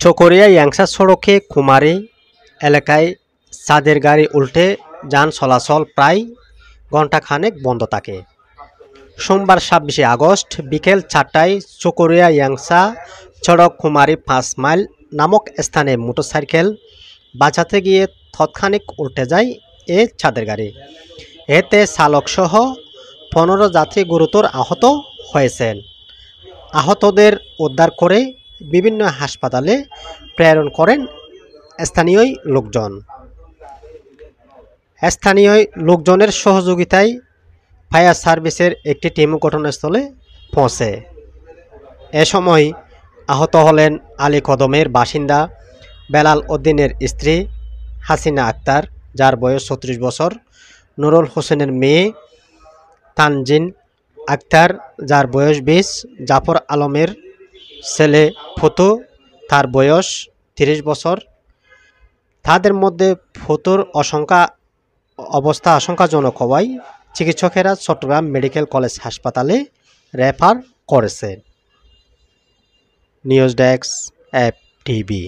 চকরিয়া ইয়াংসা সড়কে কুমারী এলাকায় চাঁদের গাড়ি উল্টে যান চলাচল প্রায় ঘণ্টাখানেক বন্ধ থাকে। সোমবার ২৬ আগস্ট বিকেল ৪টায় চকরিয়া ইয়াংসা সড়ক কুমারী ৫ মাইল নামক স্থানে মোটরসাইকেল বাঁচাতে গিয়ে তৎক্ষণিক উল্টে যায় এ চাঁদের গাড়ি। এতে চালকসহ ১৫ যাত্রী গুরুতর আহত হয়েছেন। আহতদের উদ্ধার করে বিভিন্ন হাসপাতালে প্রেরণ করেন স্থানীয় লোকজন। স্থানীয় লোকজনের সহযোগিতায় ফায়ার সার্ভিসের একটি টিম ঘটনাস্থলে পৌঁছে। এ সময় আহত হলেন আলী কদমের বাসিন্দা বেলাল উদ্দিনের স্ত্রী হাসিনা আক্তার, যার বয়স ৩৬ বছর, নুরুল হোসেনের মেয়ে তানজিন আক্তার, যার বয়স ২০, জাফর আলমের ছেলে ফতু, তার বয়স ৩০ বছর। তাদের মধ্যে ফতুর অবস্থা আশঙ্কাজনক হওয়ায় চিকিৎসকেরা চট্টগ্রাম মেডিকেল কলেজ হাসপাতালে রেফার করেছেন। News desk, FTV.